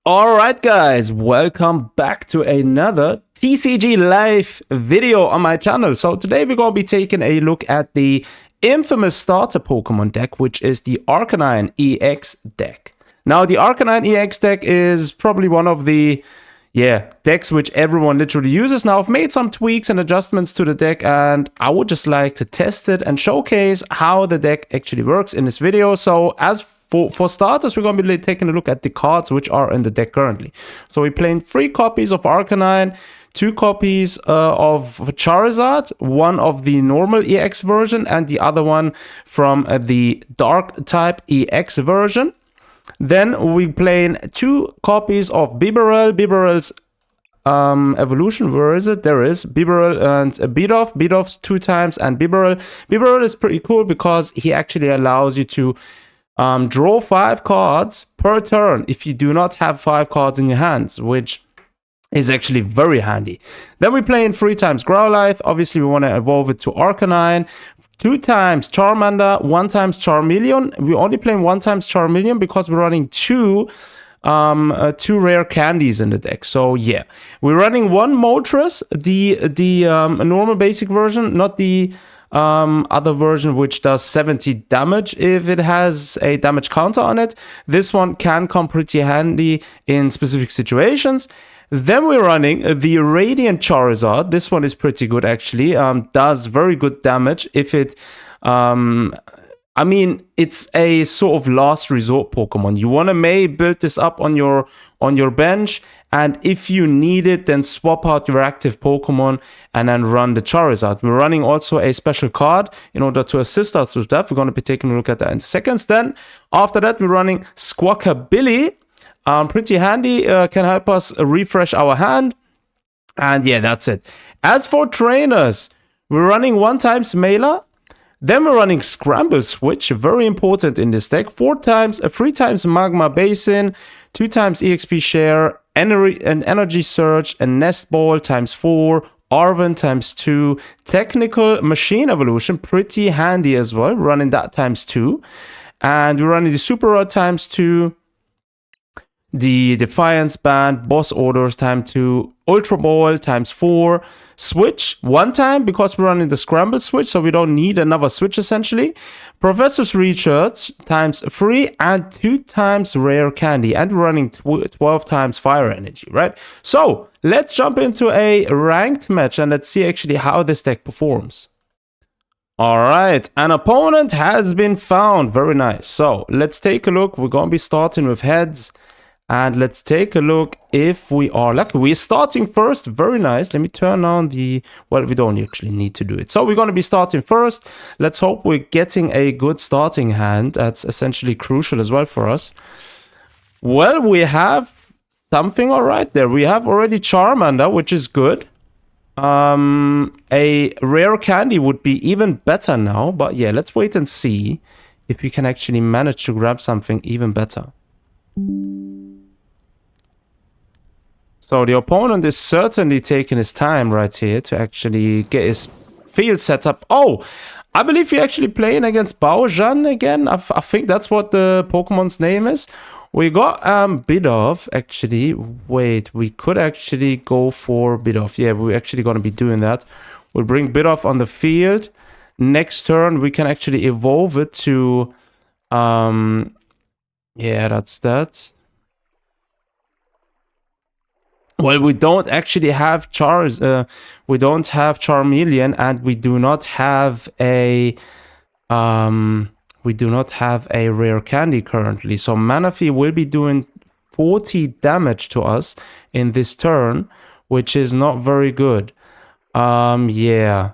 Alright guys, welcome back to another TCG live video on my channel. So today we're going to be taking a look at the infamous starter Pokemon deck, which is the Arcanine EX deck. Now the Arcanine EX deck is probably one of the decks which everyone literally uses. Now I've made some tweaks and adjustments to the deck and I would just like to test it and showcase how the deck actually works in this video. So for starters, we're going to be taking a look at the cards which are in the deck currently. So we're playing 3 copies of Arcanine, 2 copies of Charizard, one of the normal EX version and the other one from the Dark type EX version. Then we're playing 2 copies of Bibarel. Bibarel's evolution, where is it? There is Bibarel and Bidoof. Bidoof's 2 times and Bibarel. Bibarel is pretty cool because he actually allows you to draw 5 cards per turn if you do not have 5 cards in your hands, which is actually very handy. Then we're playing 3 times Growlithe. Obviously, we want to evolve it to Arcanine. 2 times Charmander, 1 times Charmeleon. We're only playing 1 times Charmeleon because we're running 2 rare candies in the deck. So yeah, we're running 1 Moltres, the normal basic version, not the other version which does 70 damage if it has a damage counter on it. This one can come pretty handy in specific situations. Then we're running the Radiant Charizard. This one is pretty good actually. Does very good damage if it I mean, it's a sort of last resort Pokemon. You want to build this up on your bench, and if you need it, then swap out your active Pokemon and then run the Charizard. We're running also a special card in order to assist us with that. We're going to be taking a look at that in seconds. Then after that, we're running Squawkabilly. Pretty handy, can help us refresh our hand. And yeah, that's it. As for trainers, we're running 1 times Mailer. Then we're running Scramble Switch, very important in this deck. 3 times Magma Basin, 2 times EXP Share, an Energy Surge, a Nest Ball times 4, Arven times 2, Technical Machine Evolution, pretty handy as well, running that times 2. And we're running the Super Rod times 2, the Defiance Band, Boss Orders times 2, Ultra Ball times 4, Switch 1 time because we're running the Scramble Switch, so we don't need another Switch essentially. Professor's Research times 3 and 2 times Rare Candy, and we're running 12 times Fire Energy, right? So let's jump into a ranked match and let's see actually how this deck performs. Alright, an opponent has been found. Very nice. So let's take a look. We're going to be starting with heads. And let's take a look if we are lucky. We're starting first. Very nice. Let me turn on the... Well, we don't actually need to do it. So we're going to be starting first. Let's hope we're getting a good starting hand. That's essentially crucial as well for us. Well, we have something all right there. We have already Charmander, which is good. A rare candy would be even better now. But yeah, let's wait and see if we can actually manage to grab something even better. So the opponent is certainly taking his time right here to actually get his field set up. Oh, I believe we're actually playing against Baojan again. I think that's what the Pokemon's name is. We got Bidoof actually. Wait, we could actually go for Bidoof. Yeah, we're actually going to be doing that. We'll bring Bidoof on the field. Next turn, we can actually evolve it to... yeah, that's that. Well, we don't actually have we don't have Charmeleon, and we do not have a rare candy currently. So Manaphy will be doing 40 damage to us in this turn, which is not very good. Yeah.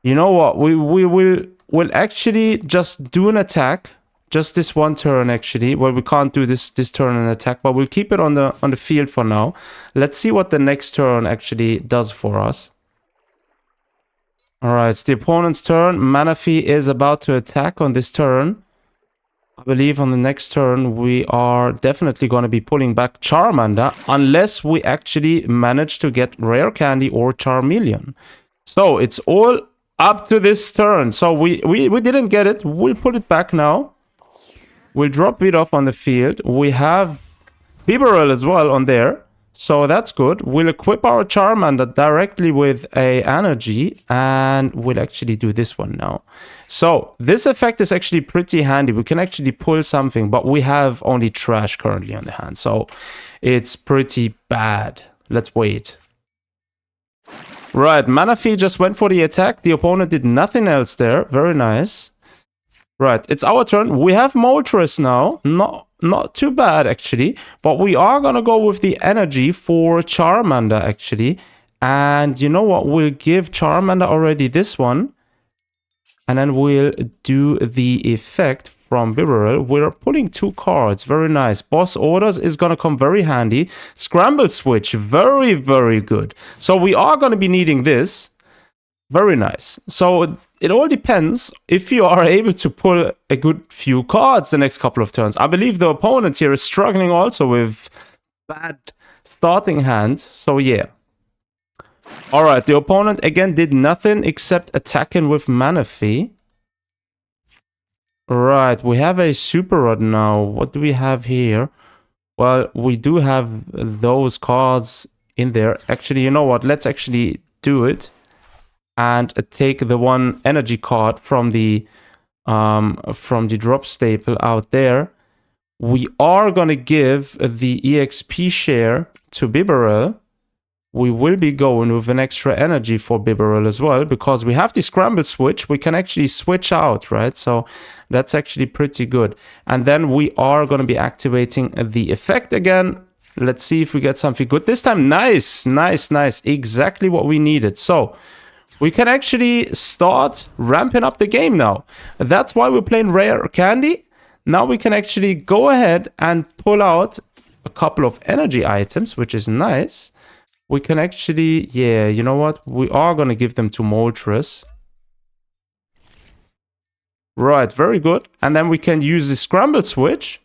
You know what? We'll actually just do an attack. Just this 1 turn actually. Well, we can't do this turn an attack, but we'll keep it on the field for now. Let's see what the next turn actually does for us. Alright, it's the opponent's turn. Manaphy is about to attack on this turn. I believe on the next turn we are definitely going to be pulling back Charmander unless we actually manage to get Rare Candy or Charmeleon. So it's all up to this turn. So we didn't get it. We'll put it back now. We'll drop Bidoof on the field. We have Bibarel as well on there. So that's good. We'll equip our Charmander directly with a energy, and we'll actually do this one now. So this effect is actually pretty handy. We can actually pull something, but we have only trash currently on the hand. So it's pretty bad. Let's wait. Right, Manaphy just went for the attack. The opponent did nothing else there. Very nice. Right, it's our turn. We have Moltres now. Not too bad, actually. But we are going to go with the energy for Charmander, actually. And you know what? We'll give Charmander already this one. And then we'll do the effect from Bibarel. We're pulling 2 cards. Very nice. Boss Orders is going to come very handy. Scramble Switch. Very, very good. So we are going to be needing this. Very nice. So it all depends if you are able to pull a good few cards the next couple of turns. I believe the opponent here is struggling also with bad starting hand. So yeah. Alright, the opponent again did nothing except attacking with Manaphy. Right, we have a Super Rod now. What do we have here? Well, we do have those cards in there. Actually, you know what? Let's actually do it. And take the one energy card from the drop staple out there. We are going to give the EXP share to Bibarel. We will be going with an extra energy for Bibarel as well, because we have the scramble switch. We can actually switch out, right? So that's actually pretty good. And then we are going to be activating the effect again. Let's see if we get something good this time. Nice, nice, nice. Exactly what we needed. So we can actually start ramping up the game now. That's why we're playing Rare Candy. Now we can actually go ahead and pull out a couple of energy items, which is nice. We can actually, yeah, you know what? We are going to give them to Moltres. Right, very good. And then we can use the Scramble Switch.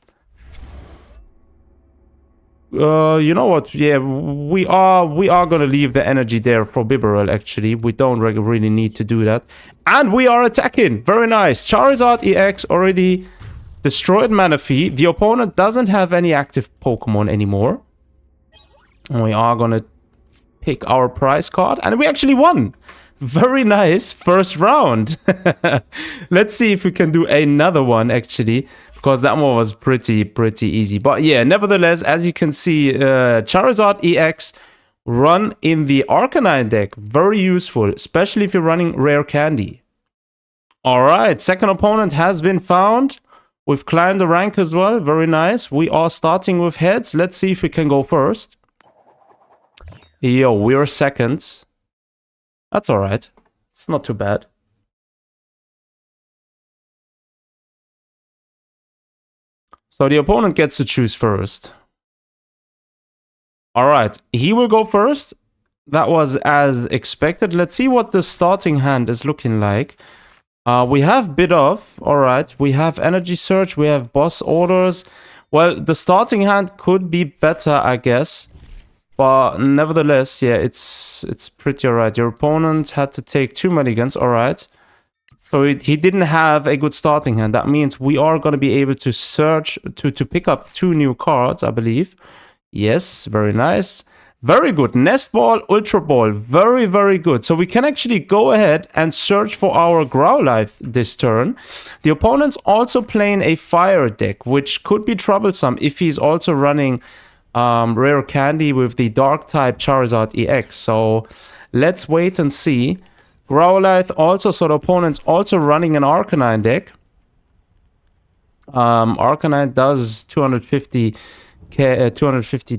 You know what? Yeah, we are going to leave the energy there for Bibarel, actually. We don't really need to do that. And we are attacking. Very nice. Charizard EX already destroyed Manaphy. The opponent doesn't have any active Pokemon anymore. And we are going to pick our prize card, and we actually won. Very nice first round. Let's see if we can do another one, actually, because that one was pretty easy. But yeah, nevertheless, as you can see, Charizard EX run in the Arcanine deck. Very useful, especially if you're running Rare Candy. All right, second opponent has been found. We've climbed the rank as well. Very nice. We are starting with heads. Let's see if we can go first. Yo, we're second. That's alright. It's not too bad. So the opponent gets to choose first. Alright, he will go first. That was as expected. Let's see what the starting hand is looking like. We have Bid Off. Alright, we have Energy Surge. We have Boss Orders. Well, the starting hand could be better, I guess. But nevertheless, yeah, it's pretty alright. Your opponent had to take 2 mulligans, alright. So he didn't have a good starting hand. That means we are going to be able to search, to pick up 2 new cards, I believe. Yes, very nice. Very good. Nest Ball, Ultra Ball. Very, very good. So we can actually go ahead and search for our Growlithe this turn. The opponent's also playing a Fire deck, which could be troublesome if he's also running Rare Candy with the Dark type Charizard EX. So let's wait and see. Growlithe also, so the opponent's also running an Arcanine deck. Arcanine does 250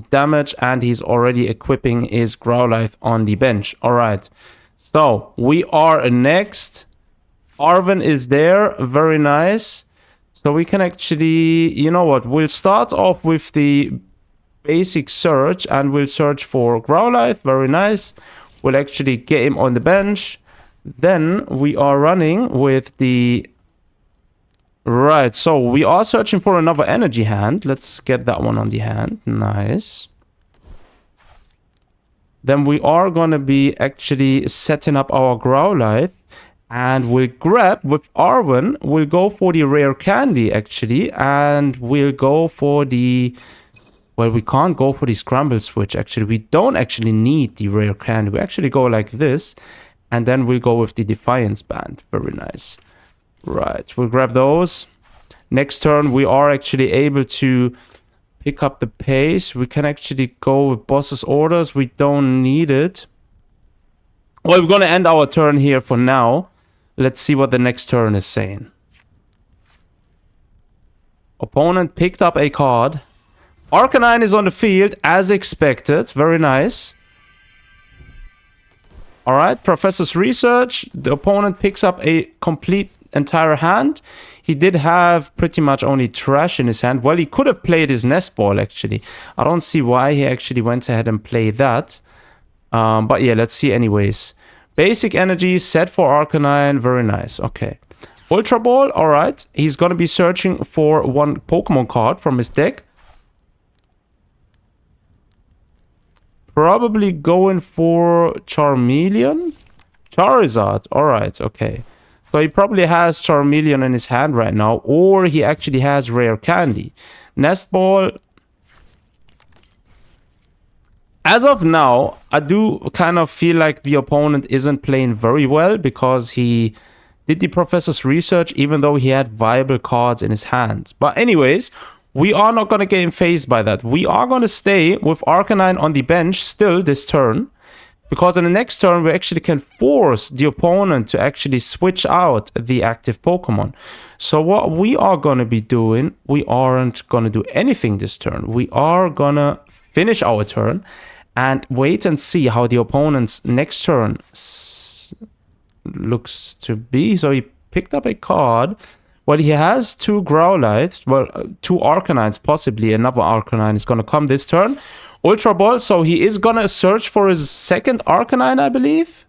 damage, and he's already equipping his Growlithe on the bench. Alright, so we are next. Arven is there. Very nice. So we can actually, you know what, we'll start off with the basic search, and we'll search for Growlithe. Very nice. We'll actually get him on the bench. Then we are running with the... Right, so we are searching for another energy hand. Let's get that one on the hand. Nice. Then we are going to be actually setting up our Growlithe. And we'll grab with Arven. We'll go for the Rare Candy, actually. And we'll go for the Well, we can't go for the Scramble Switch, actually. We don't actually need the Rare Candy. We actually go like this, and then we'll go with the Defiance Band. Very nice. Right, we'll grab those. Next turn, we are actually able to pick up the pace. We can actually go with Boss's Orders. We don't need it. Well, we're going to end our turn here for now. Let's see what the next turn is saying. Opponent picked up a card. Arcanine is on the field, as expected. Very nice. Alright, Professor's Research. The opponent picks up a complete entire hand. He did have pretty much only trash in his hand. Well, he could have played his Nest Ball, actually. I don't see why he actually went ahead and played that. But yeah, let's see anyways. Basic Energy set for Arcanine. Very nice. Okay. Ultra Ball. Alright. He's going to be searching for one Pokemon card from his deck. Probably going for Charmeleon. Charizard. Alright. Okay. So he probably has Charmeleon in his hand right now. Or he actually has Rare Candy. Nest Ball. As of now, I do kind of feel like the opponent isn't playing very well because he did the Professor's Research even though he had viable cards in his hands. But anyways, we are not going to get phased by that. We are going to stay with Arcanine on the bench still this turn. Because in the next turn, we actually can force the opponent to actually switch out the active Pokemon. So what we are going to be doing, we aren't going to do anything this turn. We are going to finish our turn and wait and see how the opponent's next turn looks to be. So he picked up a card. Well, he has two Growlithe. Well, two Arcanines, possibly. Another Arcanine is going to come this turn. Ultra Ball, so he is going to search for his second Arcanine, I believe.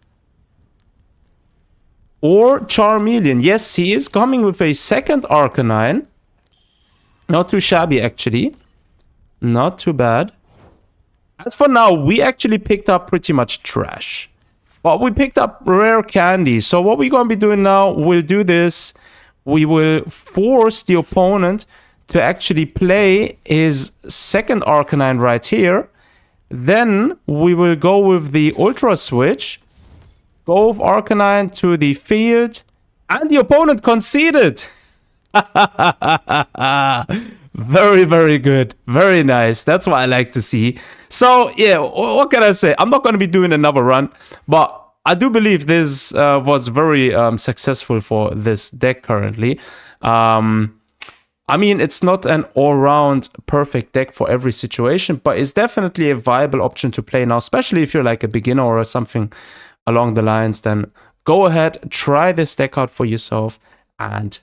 Or Charmeleon. Yes, he is coming with a second Arcanine. Not too shabby, actually. Not too bad. As for now, we actually picked up pretty much trash. But we picked up Rare Candy. So what we're going to be doing now, we'll do this. We will force the opponent to actually play his second Arcanine right here. Then we will go with the Ultra Switch. Go with Arcanine to the field. And the opponent conceded. Very, very good. Very nice. That's what I like to see. So, yeah, what can I say? I'm not going to be doing another run. But I do believe this was very successful for this deck currently. I mean, it's not an all-round perfect deck for every situation, but it's definitely a viable option to play now, especially if you're like a beginner or something along the lines. Then go ahead, try this deck out for yourself and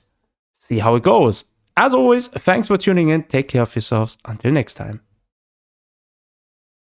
see how it goes. As always, thanks for tuning in. Take care of yourselves. Until next time.